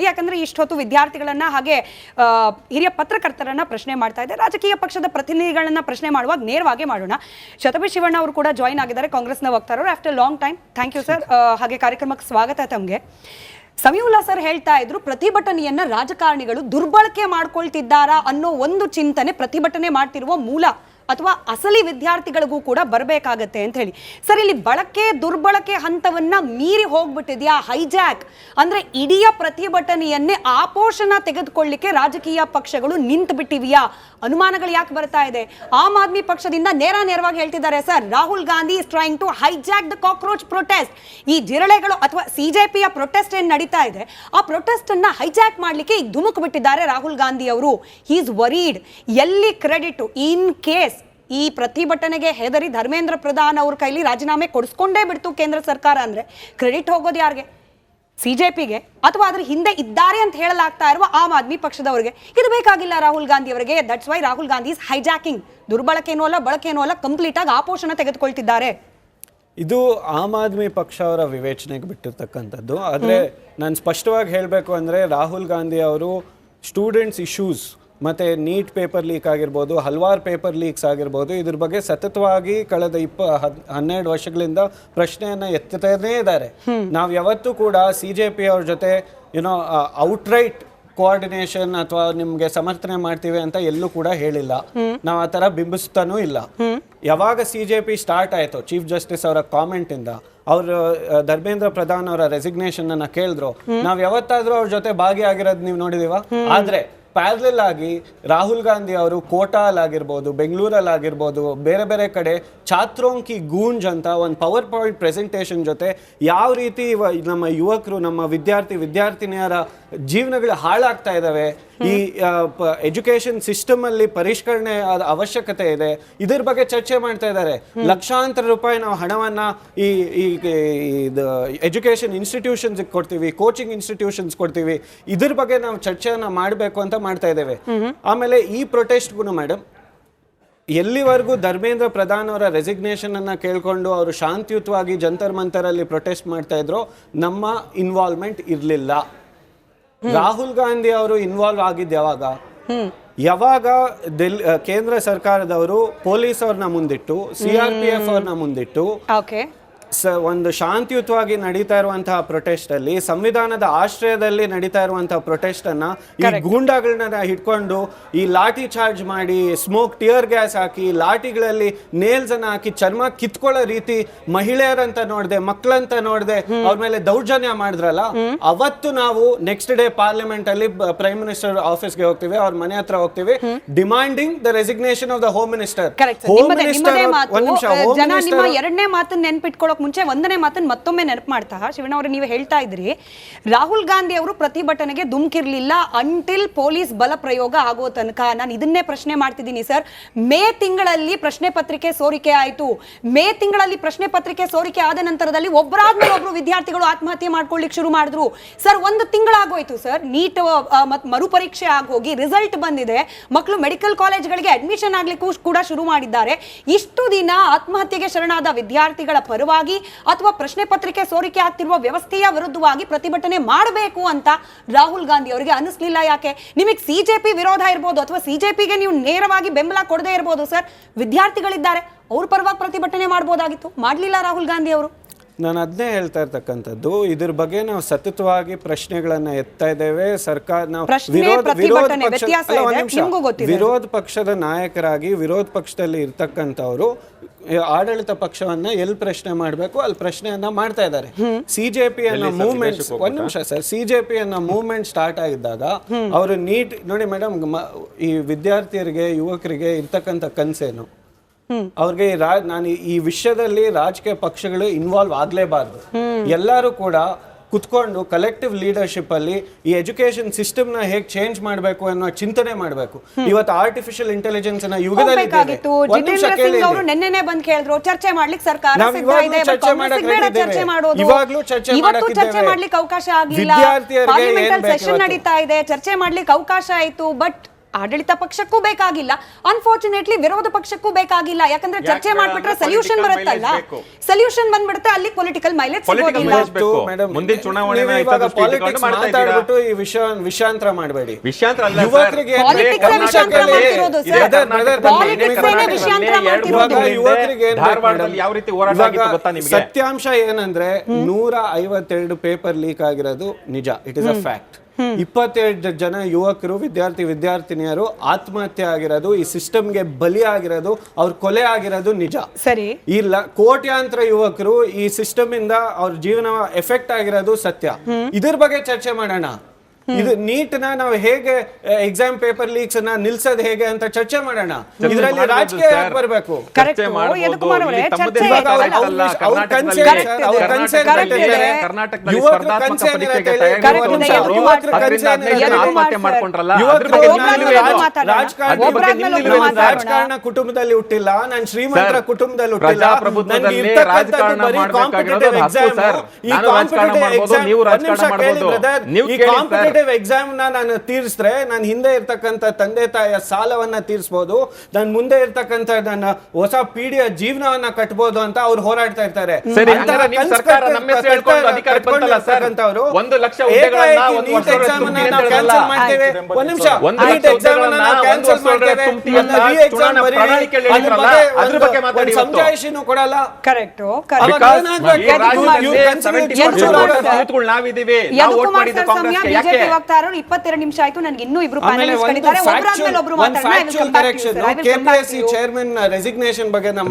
ಸಂದರ್ಭದಲ್ಲಿ. ಯಾಕಂದ್ರೆ ಇಷ್ಟೊತ್ತು ವಿದ್ಯಾರ್ಥಿಗಳನ್ನ ಹಾಗೆ ಹಿರಿಯ ಪತ್ರಕರ್ತರನ್ನ ಪ್ರಶ್ನೆ ಮಾಡ್ತಾ ಇದೆ. ರಾಜಕೀಯ ಪಕ್ಷದ ಪ್ರತಿನಿಧಿಗಳನ್ನ ಪ್ರಶ್ನೆ ಮಾಡುವಾಗ ನೇರವಾಗಿ ಮಾಡೋಣ. ಶತಬಿ ಶಿವಣ್ಣ ಅವರು ಕೂಡ ಜಾಯಿನ್ ಆಗಿದ್ದಾರೆ, ಕಾಂಗ್ರೆಸ್ನ ವಕ್ತಾರರು, after long time. Thank you sir. ಹಾಗೆ ಕಾರ್ಯಕ್ರಮಕ್ಕೆ ಸ್ವಾಗತ ತಮಗೆ. ಸಮೀವುಲ್ಲಾ ಸರ್ ಹೇಳ್ತಾ ಇದ್ರು, ಪ್ರತಿಭಟನೆಯನ್ನ ರಾಜಕಾರಣಿಗಳು ದುರ್ಬಳಕೆ ಮಾಡ್ಕೊಳ್ತಿದ್ದಾರಾ ಅನ್ನೋ ಒಂದು ಚಿಂತನೆ ಪ್ರತಿಭಟನೆ ಮಾಡ್ತಿರುವ ಮೂಲ ಅಥವಾ ಅಸಲಿ ವಿದ್ಯಾರ್ಥಿಗಳಿಗೂ ಕೂಡ ಬರಬೇಕಾಗತ್ತೆ ಅಂತ ಹೇಳಿ. ಸರ್, ಇಲ್ಲಿ ಬಳಕೆ ದುರ್ಬಳಕೆ ಹಂತವನ್ನ ಮೀರಿ ಹೋಗ್ಬಿಟ್ಟಿದ್ಯಾ? ಹೈಜಾಕ್ ಅಂದ್ರೆ ಇಡೀ ಪ್ರತಿಭಟನೆಯನ್ನೇ ಆಪೋಷಣ ತೆಗೆದುಕೊಳ್ಳಿಕ್ಕೆ ರಾಜಕೀಯ ಪಕ್ಷಗಳು ನಿಂತು ಬಿಟ್ಟಿವೆಯಾ? ಅನುಮಾನಗಳು ಯಾಕೆ ಬರ್ತಾ ಇದೆ? ಆಮ್ ಆದ್ಮಿ ಪಕ್ಷದಿಂದ ನೇರವಾಗಿ ಹೇಳ್ತಿದ್ದಾರೆ, sir, Rahul Gandhi is trying to hijack the cockroach protest. ಈ ಜಿರಳೆಗಳು ಅಥವಾ ಸಿಜೆಪಿಯ ಪ್ರೊಟೆಸ್ಟ್ ಏನ್ ನಡೀತಾ ಇದೆ, ಆ ಪ್ರೊಟೆಸ್ಟ್ ಅನ್ನ ಹೈಜಾಕ್ ಮಾಡ್ಲಿಕ್ಕೆ ಈಗ ಧುಮುಕು ಬಿಟ್ಟಿದ್ದಾರೆ ರಾಹುಲ್ ಗಾಂಧಿ ಅವರು. He is varied. ಎಲ್ಲಿ ಕ್ರೆಡಿಟ್? ಇನ್ ಕೇಸ್ ಈ ಪ್ರತಿಭಟನೆಗೆ ಹೆದರಿ ಧರ್ಮೇಂದ್ರ ಪ್ರಧಾನ್ ಅವ್ರ ಕೈಲಿ ರಾಜೀನಾಮೆ ಕೊಡಿಸ್ಕೊಂಡೇ ಬಿಡ್ತು ಕೇಂದ್ರ ಸರ್ಕಾರ ಅಂದ್ರೆ ಕ್ರೆಡಿಟ್ ಹೋಗೋದು ಯಾರಿಗೆ? ಸಿಜೆಪಿಗೆ ಅಥವಾ ಅದ್ರ ಹಿಂದೆ ಇದ್ದಾರೆ ಅಂತ ಹೇಳಲಾಗ್ತಾ ಇರುವ ಆಮ್ ಆದ್ಮಿ ಪಕ್ಷದವರಿಗೆ. ಇದು ಬೇಕಾಗಿಲ್ಲ ರಾಹುಲ್ ಗಾಂಧಿ ಅವರಿಗೆ. That's why Rahul Gandhi is hijacking. ದುರ್ಬಳಕೆನೂ ಅಲ್ಲ, ಬಳಕೆನೂ ಅಲ್ಲ, ಕಂಪ್ಲೀಟ್ ಆಗಿ ಆಪೋಷಣ ತೆಗೆದುಕೊಳ್ತಿದ್ದಾರೆ. ಇದು ಆಮ್ ಆದ್ಮಿ ಪಕ್ಷ ಅವರ ವಿವೇಚನೆಗೆ ಬಿಟ್ಟಿರ್ತಕ್ಕಂಥದ್ದು. ಆದರೆ ನಾನು ಸ್ಪಷ್ಟವಾಗಿ ಹೇಳಬೇಕು ಅಂದರೆ, ರಾಹುಲ್ ಗಾಂಧಿ ಅವರು ಸ್ಟೂಡೆಂಟ್ಸ್ ಇಶ್ಯೂಸ್ ಮತ್ತು ನೀಟ್ ಪೇಪರ್ ಲೀಕ್ ಆಗಿರ್ಬೋದು, ಹಲವಾರು ಪೇಪರ್ ಲೀಕ್ಸ್ ಆಗಿರ್ಬೋದು, ಇದ್ರ ಬಗ್ಗೆ ಸತತವಾಗಿ ಕಳೆದ 12 ವರ್ಷಗಳಿಂದ ಪ್ರಶ್ನೆಯನ್ನು ಎತ್ತುತ್ತಲೇ ಇದ್ದಾರೆ. ನಾವು ಯಾವತ್ತೂ ಕೂಡ CJP ಅವ್ರ ಜೊತೆ ಏನೋ ಔಟ್ರೈಟ್ ಕೋಆರ್ಡಿನೇಷನ್ ಅಥವಾ ನಿಮಗೆ ಸಮರ್ಥನೆ ಮಾಡ್ತೀವಿ ಅಂತ ಎಲ್ಲೂ ಕೂಡ ಹೇಳಿಲ್ಲ. ನಾವು ಆ ಥರ ಬಿಂಬಿಸ್ತಾನೂ ಇಲ್ಲ. ಯಾವಾಗ CJP ಸ್ಟಾರ್ಟ್ ಆಯಿತು, ಚೀಫ್ ಜಸ್ಟಿಸ್ ಅವರ ಕಾಮೆಂಟ್ ಇಂದ ಅವರು ಧರ್ಮೇಂದ್ರ ಪ್ರಧಾನ್ ಅವರ ರೆಸಿಗ್ನೇಷನ್ ಅನ್ನ ಕೇಳಿದ್ರು, ನಾವು ಯಾವತ್ತಾದ್ರೂ ಅವ್ರ ಜೊತೆ ಭಾಗಿಯಾಗಿರೋದು ನೀವು ನೋಡಿದೀವ? ಆದ್ರೆ ಪ್ಯಾರಲಲ್ ಆಗಿ ರಾಹುಲ್ ಗಾಂಧಿ ಅವರು ಕೋಟಾಲಾಗಿರ್ಬೋದು, ಬೆಂಗಳೂರಲ್ಲಾಗಿರ್ಬೋದು, ಬೇರೆ ಬೇರೆ ಕಡೆ ಛಾತ್ರೋಂಕಿ ಗೂಂಜ್ ಅಂತ ಒಂದು ಪವರ್ ಪಾಯಿಂಟ್ ಪ್ರೆಸೆಂಟೇಷನ್ ಜೊತೆ ಯಾವ ರೀತಿ ನಮ್ಮ ಯುವಕರು, ನಮ್ಮ ವಿದ್ಯಾರ್ಥಿನಿಯರ ಜೀವನಗಳು ಹಾಳಾಗ್ತಾ ಇದ್ದಾವೆ, ಈ ಎಜುಕೇಶನ್ ಸಿಸ್ಟಮ್ ಅಲ್ಲಿ ಪರಿಷ್ಕರಣೆ ಅವಶ್ಯಕತೆ ಇದೆ, ಇದ್ರ ಬಗ್ಗೆ ಚರ್ಚೆ ಮಾಡ್ತಾ ಇದ್ದಾರೆ. ಲಕ್ಷಾಂತರ ರೂಪಾಯಿ ನಾವು ಹಣವನ್ನ ಈ ಎಜುಕೇಶನ್ ಇನ್ಸ್ಟಿಟ್ಯೂಷನ್ಸ್ ಕೊಡ್ತೀವಿ, ಕೋಚಿಂಗ್ ಇನ್ಸ್ಟಿಟ್ಯೂಷನ್ಸ್ ಕೊಡ್ತೀವಿ, ಇದ್ರ ಬಗ್ಗೆ ನಾವು ಚರ್ಚೆಯನ್ನ ಮಾಡಬೇಕು ಅಂತ ಮಾಡ್ತಾ ಇದ್ದೇವೆ. ಆಮೇಲೆ ಈ ಪ್ರೊಟೆಸ್ಟ್ಗೂ ಮೇಡಮ್, ಎಲ್ಲಿವರೆಗೂ ಧರ್ಮೇಂದ್ರ ಪ್ರಧಾನ್ ಅವರ ರೆಸಿಗ್ನೇಷನ್ ಅನ್ನ ಕೇಳ್ಕೊಂಡು ಅವರು ಶಾಂತಿಯುತವಾಗಿ ಜಂತರ್ ಮಂತರ್ ಅಲ್ಲಿ ಪ್ರೊಟೆಸ್ಟ್ ಮಾಡ್ತಾ ಇದ್ರು, ನಮ್ಮ ಇನ್ವಾಲ್ವ್ಮೆಂಟ್ ಇರಲಿಲ್ಲ. ರಾಹುಲ್ ಗಾಂಧಿ ಅವರು ಇನ್ವಾಲ್ವ್ ಆಗಿದ್ದು ಯಾವಾಗ ಕೇಂದ್ರ ಸರ್ಕಾರದವರು ಪೊಲೀಸ್ ಅವ್ರನ್ನ ಮುಂದಿಟ್ಟು, CRPF ಅವ್ರನ್ನ ಮುಂದಿಟ್ಟು ಒಂದು ಶಾಂತಿಯುತವಾಗಿ ನಡೀತಾ ಇರುವಂತಹ ಪ್ರೊಟೆಸ್ಟ್ ಅಲ್ಲಿ, ಸಂವಿಧಾನದ ಆಶ್ರಯದಲ್ಲಿ ನಡೀತಾ ಇರುವಂತಹ ಪ್ರೊಟೆಸ್ಟ್ ಅನ್ನ ಈ ಗೂಂಡಾಗಳನ್ನ ಹಿಡ್ಕೊಂಡು ಈ ಲಾಠಿ ಚಾರ್ಜ್ ಮಾಡಿ, ಸ್ಮೋಕ್ ಟಿಯರ್ ಗ್ಯಾಸ್ ಹಾಕಿ, ಲಾಠಿಗಳಲ್ಲಿ ನೇಲ್ಸ್ ಅನ್ನ ಹಾಕಿ ಚರ್ಮ ಕಿತ್ಕೊಳ್ಳೋ ರೀತಿ ಮಹಿಳೆಯರಂತ ನೋಡ್ದೆ, ಮಕ್ಕಳಂತ ನೋಡ್ದೆ ಅವ್ರ ಮೇಲೆ ದೌರ್ಜನ್ಯ ಮಾಡಿದ್ರಲ್ಲ, ಅವತ್ತು ನಾವು ನೆಕ್ಸ್ಟ್ ಡೇ ಪಾರ್ಲಿಮೆಂಟ್ ಅಲ್ಲಿ ಪ್ರೈಮ್ ಮಿನಿಸ್ಟರ್ ಆಫೀಸ್ಗೆ ಹೋಗ್ತೀವಿ, ಅವ್ರ ಮನೆ ಹತ್ರ ಹೋಗ್ತೀವಿ, demanding the resignation of the home minister. ಎರಡನೇ ಮಾತನ್ನ ನೆನ್ಪಿಟ್ಕೊಳ್ಳೋಕೆ ಮುಂಚೆ ಒಂದನೇ ಮಾತನ್ನು ಮತ್ತೊಮ್ಮೆ ನೆನಪು ಮಾಡ್ತಾ ಶಿವಣ್ಣ ಅವರು, ನೀವು ಹೇಳ್ತಾ ಇದ್ರಿ ರಾಹುಲ್ ಗಾಂಧಿ ಅವರು ಪ್ರತಿಭಟನೆಗೆ ಧುಮುಕಿರ್ಲಿಲ್ಲ ಅಂಟಿಲ್ ಪೊಲೀಸ್ ಬಲ ಪ್ರಯೋಗ ಆಗೋ ತನಕ. ನಾನು ಇದನ್ನೇ ಪ್ರಶ್ನೆ ಮಾಡ್ತಿದ್ದೀನಿ ಸರ್. ಮೇ ತಿಂಗಳಲ್ಲಿ ಪ್ರಶ್ನೆ ಪತ್ರಿಕೆ ಸೋರಿಕೆ ಆಯಿತು. ಮೇ ತಿಂಗಳಲ್ಲಿ ಪ್ರಶ್ನೆ ಪತ್ರಿಕೆ ಸೋರಿಕೆ ಆದ ನಂತರದಲ್ಲಿ ಒಬ್ಬರಾದ್ಮೇಲೆ ಒಬ್ರು ವಿದ್ಯಾರ್ಥಿಗಳು ಆತ್ಮಹತ್ಯೆ ಮಾಡ್ಕೊಳ್ಳಿಕ್ಕೆ ಶುರು ಮಾಡಿದ್ರು. ಸರ್, 1 ತಿಂಗಳಾಗೋಯ್ತು ಸರ್. ನೀಟ್ ಮರುಪರೀಕ್ಷೆ ಆಗೋಗಿ ರಿಸಲ್ಟ್ ಬಂದಿದೆ. ಮಕ್ಕಳು ಮೆಡಿಕಲ್ ಕಾಲೇಜ್ಗಳಿಗೆ ಅಡ್ಮಿಷನ್ ಆಗ್ಲಿಕ್ಕೂ ಕೂಡ ಶುರು ಮಾಡಿದ್ದಾರೆ. ಇಷ್ಟು ದಿನ ಆತ್ಮಹತ್ಯೆಗೆ ಶರಣಾದ ವಿದ್ಯಾರ್ಥಿಗಳ ಪರವಾಗಿ ಅಥವಾ ಪ್ರಶ್ನೆ ಪತ್ರಿಕೆ ಸೋರಿಕೆ ಆಗ್ತಿರುವ ವ್ಯವಸ್ಥೆಯ ವಿರುದ್ಧವಾಗಿ ಪ್ರತಿಭಟನೆ ಮಾಡಬೇಕು ಅಂತ ರಾಹುಲ್ ಗಾಂಧಿ ಅವರಿಗೆ ಅನಿಸ್ಲಿಲ್ಲ. ಯಾಕೆ? ನಿಮಗೆ CJP ವಿರೋಧ ಇರಬಹುದು ಅಥವಾ CJPಗೆ ನೀವು ನೇರವಾಗಿ ಬೆಂಬಲ ಕೊಡದೇ ಇರಬಹುದು ಸರ್. ವಿದ್ಯಾರ್ಥಿಗಳಿದ್ದಾರೆ, ಅವ್ರ ಪರವಾಗಿ ಪ್ರತಿಭಟನೆ ಮಾಡಬಹುದಾಗಿತ್ತು, ಮಾಡಲಿಲ್ಲ ರಾಹುಲ್ ಗಾಂಧಿ ಅವರು. ನಾನು ಅದನ್ನೇ ಹೇಳ್ತಾ ಇರ್ತಕ್ಕಂಥದ್ದು. ಇದ್ರ ಬಗ್ಗೆ ನಾವು ಸತತವಾಗಿ ಪ್ರಶ್ನೆಗಳನ್ನ ಎತ್ತಾ ಇದ್ದೇವೆ. ಸರ್ಕಾರ ನಾವು ವಿರೋಧ ಪಕ್ಷದ ನಾಯಕರಾಗಿ ವಿರೋಧ ಪಕ್ಷದಲ್ಲಿ ಇರ್ತಕ್ಕಂಥವ್ರು ಆಡಳಿತ ಪಕ್ಷವನ್ನ ಎಲ್ಲಿ ಪ್ರಶ್ನೆ ಮಾಡಬೇಕು ಅಲ್ಲಿ ಪ್ರಶ್ನೆಯನ್ನ ಮಾಡ್ತಾ ಇದ್ದಾರೆ. CJP ಅನ್ನೋ ಮೂವ್ಮೆಂಟ್, ಒಂದ್ ನಿಮಿಷ ಸರ್, CJP ಅನ್ನೋ ಮೂವ್ಮೆಂಟ್ ಸ್ಟಾರ್ಟ್ ಆಗಿದ್ದಾಗ ಅವರು ನೀಟ್ ನೋಡಿ ಮೇಡಮ್, ಈ ವಿದ್ಯಾರ್ಥಿಯರಿಗೆ, ಯುವಕರಿಗೆ ಇರ್ತಕ್ಕಂಥ ಕನಸೇನು? ಅವ್ರಿಗೆ ನಾನು ಈ ವಿಷಯದಲ್ಲಿ ರಾಜಕೀಯ ಪಕ್ಷಗಳು ಇನ್ವಾಲ್ವ್ ಆಗ್ಲೇಬಾರ್ದು. ಎಲ್ಲರೂ ಕೂಡ ಕುತ್ಕೊಂಡು ಕಲೆಕ್ಟಿವ್ ಲೀಡರ್ಶಿಪ್ ಅಲ್ಲಿ ಈ ಎಜುಕೇಶನ್ ಸಿಸ್ಟಮ್ ನ ಹೇಗೆ ಚೇಂಜ್ ಮಾಡಬೇಕು ಅನ್ನೋ ಚಿಂತನೆ ಮಾಡಬೇಕು. ಇವತ್ತು ಆರ್ಟಿಫಿಷಿಯಲ್ ಇಂಟೆಲಿಜೆನ್ಸ್ ನ ಯುಗದಲ್ಲಿ ಚರ್ಚೆ ಮಾಡ್ಲಿಕ್ಕೆ ಸರ್ಕಾರ ಇವಾಗ್ಲೂ ಚರ್ಚೆ ಮಾಡ್ಲಿಕ್ಕೆ ಅವಕಾಶ ಆಗಿಲ್ಲ. ಸೆಷನ್ ನಡೀತಾ ಇದೆ, ಚರ್ಚೆ ಮಾಡ್ಲಿಕ್ಕೆ ಅವಕಾಶ ಆಯ್ತು. ಬಟ್ ಆಡಳಿತ ಪಕ್ಷಕ್ಕೂ ಬೇಕಾಗಿಲ್ಲ, ಅನ್ಫಾರ್ಚುನೇಟ್ಲಿ ವಿರೋಧ ಪಕ್ಷಕ್ಕೂ ಬೇಕಾಗಿಲ್ಲ. ಯಾಕಂದ್ರೆ ಚರ್ಚೆ ಮಾಡ್ಬಿಟ್ರೆ ಸೊಲ್ಯೂಷನ್ ಬರುತ್ತಲ್ಲ, ಸೊಲ್ಯೂಷನ್ ಬಂದ್ಬಿಡುತ್ತೆ, ಅಲ್ಲಿ ಪೊಲಿಟಿಕಲ್ ಮೈಲೇಜ್ ಸಿಗೋದಿಲ್ಲ. ಮುಂದಿನ ಚುನಾವಣೆ ಮಾತಾಡ್ಬಿಟ್ಟು ಈ ವಿಷಯಾಂತರ ಮಾಡಬೇಡಿ. ವಿಷಯಾಂತರ ಅಲ್ಲ ಯುವಕರಿಗೆ ಧಾರವಾಡದಲ್ಲಿ ಯಾವ ರೀತಿ ಹೋರಾಟ ಆಗಿತ್ತು ಗೊತ್ತಾ ನಿಮಗೆ? ಸತ್ಯಾಂಶ ಏನಂದ್ರೆ 152 ಪೇಪರ್ ಲೀಕ್ ಆಗಿರೋದು ನಿಜ, ಇಟ್ ಇಸ್ ಅ ಫ್ಯಾಕ್ಟ್. 27 ಜನ ಯುವಕರು ವಿದ್ಯಾರ್ಥಿನಿಯರು ಆತ್ಮಹತ್ಯೆ ಆಗಿರೋದು, ಈ ಸಿಸ್ಟಮ್ಗೆ ಬಲಿ ಆಗಿರೋದು, ಅವ್ರ ಕೊಲೆ ಆಗಿರೋದು ನಿಜ. ಸರಿ, ಇಲ್ಲ ಕೋಟ್ಯಾಂತರ ಯುವಕರು ಈ ಸಿಸ್ಟಮ್ ಇಂದ ಅವ್ರ ಜೀವನ ಎಫೆಕ್ಟ್ ಆಗಿರೋದು ಸತ್ಯ. ಇದ್ರ ಬಗ್ಗೆ ಚರ್ಚೆ ಮಾಡೋಣ. ಇದು ನೀಟ್ ನ ನಾವು ಹೇಗೆ ಎಕ್ಸಾಮ್ ಪೇಪರ್ ಲೀಕ್ಸ್ ಅನ್ನ ನಿಲ್ಸೋದ್ ಹೇಗೆ ಅಂತ ಚರ್ಚೆ ಮಾಡೋಣ. ಇದರಲ್ಲಿ ರಾಜಕೀಯ ಯಾಕೆ ಬರಬೇಕು? ರಾಜಕಾರಣ ಕುಟುಂಬದಲ್ಲಿ ಹುಟ್ಟಿಲ್ಲ, ನಾನು ಶ್ರೀಮಂತರ ಕುಟುಂಬದಲ್ಲಿ ಹುಟ್ಟಿಲ್ಲ. ಎಕ್ಸಾಮ್ ನಾನು ತೀರಿಸಿದ್ರೆ ನಾನು ಹಿಂದೆ ಇರ್ತಕ್ಕಂಥ ತಂದೆ ತಾಯಿಯ ಸಾಲವನ್ನ ತೀರಿಸಬಹುದು, ನಾನು ಮುಂದೆ ಇರ್ತಕ್ಕಂಥ ನನ್ನ ಹೊಸ ಪೀಳಿಗೆಯ ಜೀವನವನ್ನ ಕಟ್ಟಬಹುದು ಅಂತ ಅವ್ರು ಹೋರಾಡ್ತಾ ಇರ್ತಾರೆ. ಸಮಜಾಯಿಷಿನೂ ಕೊಡಲ್ಲ. ಬಿಜೆಪಿ ವಕ್ತಾರರು 22 ನಿಮಿಷ ಆಯ್ತು, ನನಗೆ ಇನ್ನೂ ಇಬ್ರು ಪ್ಯಾನಲಿಸ್ಟ್ ಗಳಿದ್ದಾರೆ, ಒಬ್ಬರಾದ್ಮೇಲೆ ಒಬ್ರು ಮಾತಾಡೋಣ. ಕೆಪಿಎಸ್ಸಿ ಚೇರ್ಮನ್ ರೆಸಿಗ್ನೇಷನ್ ಬಗ್ಗೆ ನಮ್ಮ